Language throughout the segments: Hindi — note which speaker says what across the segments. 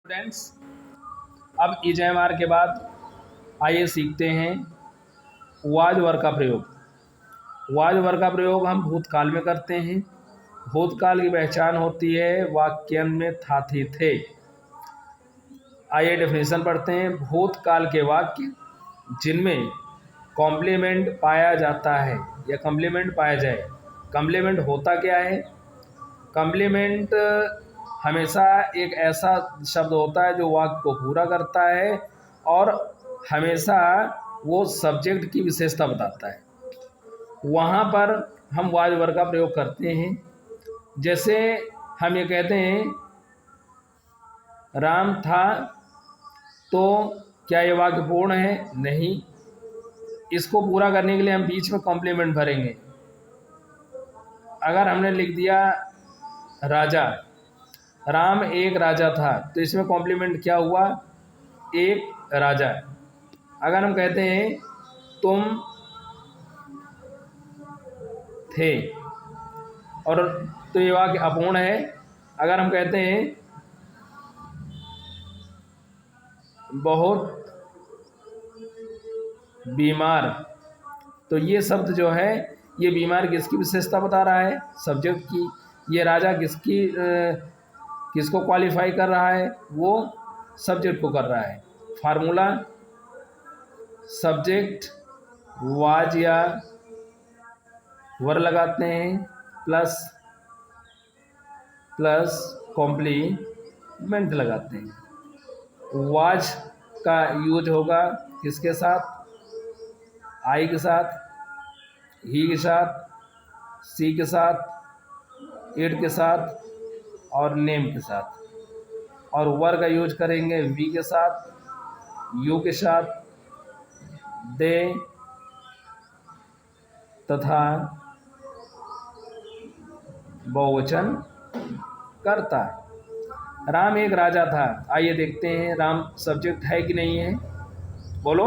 Speaker 1: फ्रेंड्स, अब EJMR के बाद आइए सीखते हैं वाज वर्ग का प्रयोग। वाज वर्ग का प्रयोग हम भूतकाल में करते हैं। भूतकाल की पहचान होती है वाक्यन में था, थी, थे। आइए डेफिनेशन पढ़ते हैं। भूतकाल के वाक्य जिनमें कॉम्प्लीमेंट पाया जाता है या कॉम्प्लीमेंट पाया जाए। कॉम्प्लीमेंट होता क्या है? कॉम्प्लीमेंट हमेशा एक ऐसा शब्द होता है जो वाक्य को पूरा करता है और हमेशा वो सब्जेक्ट की विशेषता बताता है। वहाँ पर हम वाज वर्ग का प्रयोग करते हैं। जैसे हम ये कहते हैं राम था, तो क्या ये वाक्य पूर्ण है? नहीं। इसको पूरा करने के लिए हम बीच में कॉम्प्लीमेंट भरेंगे। अगर हमने लिख दिया राजा, राम एक राजा था, तो इसमें कॉम्प्लीमेंट क्या हुआ? एक राजा। अगर हम कहते हैं तुम थे, और तो ये वाक्य अपूर्ण है। अगर हम कहते हैं बहुत बीमार, तो ये शब्द जो है ये बीमार किसकी विशेषता बता रहा है? सब्जेक्ट की। ये राजा किसको क्वालिफाई कर रहा है? वो सब्जेक्ट को कर रहा है। फार्मूला सब्जेक्ट वाज या वर लगाते हैं प्लस कॉम्प्लीमेंट लगाते हैं। वाज का यूज होगा किसके साथ? आई के साथ, ही के साथ, सी के साथ, इट के साथ और नेम के साथ। और वर का यूज करेंगे वी के साथ, यू के साथ, दे तथा बहुवचन करता है। राम एक राजा था। आइए देखते हैं राम सब्जेक्ट है कि नहीं है। बोलो।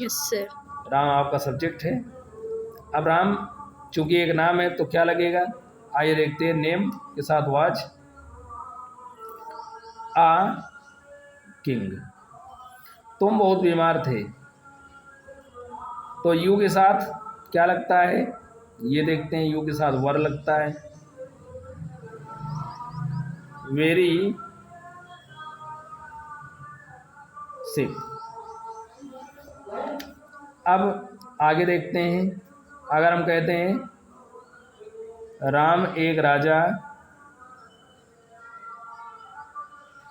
Speaker 2: Yes sir.
Speaker 1: राम आपका सब्जेक्ट है। अब राम चूंकि एक नाम है तो क्या लगेगा? आइए देखते हैं। नेम के साथ वाज आ किंग। तुम बहुत बीमार थे, तो यू के साथ क्या लगता है? ये देखते हैं। यू के साथ वर लगता है वेरी सिक। अब आगे देखते हैं। अगर हम कहते हैं राम एक राजा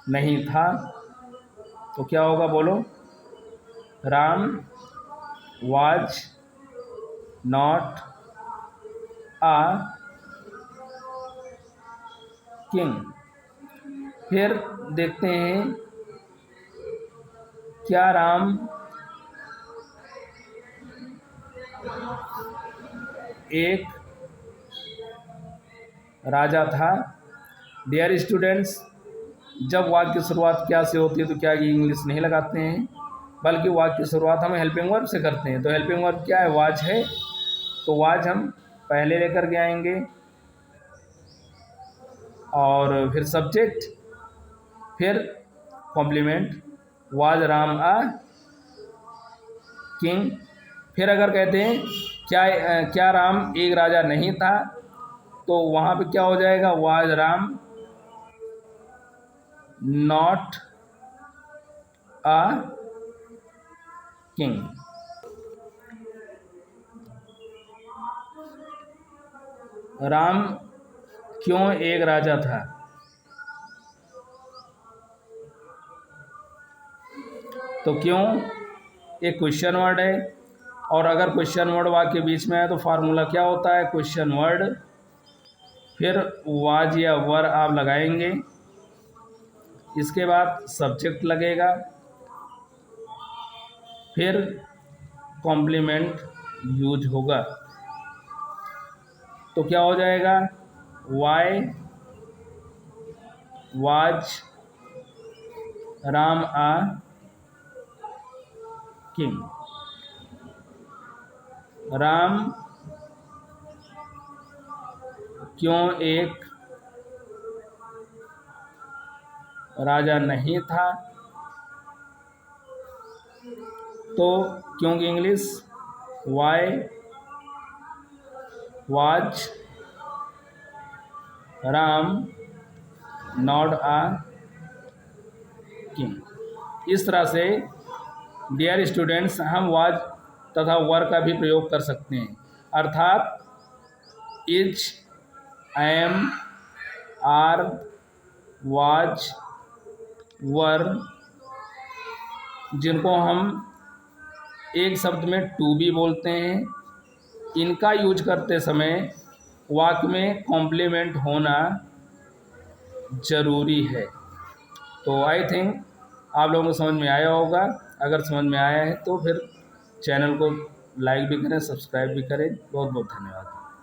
Speaker 1: नहीं था, तो क्या होगा? बोलो। Ram was not a king. फिर देखते हैं क्या राम एक राजा था? डियर स्टूडेंट्स, जब वाक्य की शुरुआत क्या से होती है तो क्या ये इंग्लिश नहीं लगाते हैं, बल्कि वाक्य की शुरुआत हम हेल्पिंग वर्ब से करते हैं। तो हेल्पिंग वर्ब क्या है? वाज है, तो वाज हम पहले लेकर के आएंगे और फिर सब्जेक्ट, फिर complement was Ram a king. फिर अगर कहते हैं क्या राम एक राजा नहीं था, तो वहाँ पे क्या हो जाएगा? Was Ram not a king. Ram क्यों एक राजा था? तो क्यों एक क्वेश्चन वर्ड है, और अगर क्वेश्चन वर्ड वाक्य बीच में है तो फार्मूला क्या होता है? क्वेश्चन वर्ड, फिर वाज या वर आप लगाएंगे, इसके बाद सब्जेक्ट लगेगा, फिर कॉम्प्लीमेंट यूज होगा। तो क्या हो जाएगा? Why was Ram a king. Ram क्यों एक राजा नहीं था। तो क्योंकि English why was Ram not a king. इस तरह से डियर स्टूडेंट्स हम वाज तथा वर का भी प्रयोग कर सकते हैं, अर्थात इज, एम, आर, वाज, वर, जिनको हम एक शब्द में टू भी बोलते हैं, इनका यूज करते समय वाक्य में कॉम्प्लीमेंट होना ज़रूरी है। तो आई थिंक आप लोगों को समझ में आया होगा। अगर समझ में आया है तो फिर चैनल को लाइक भी करें, सब्सक्राइब भी करें। बहुत बहुत धन्यवाद।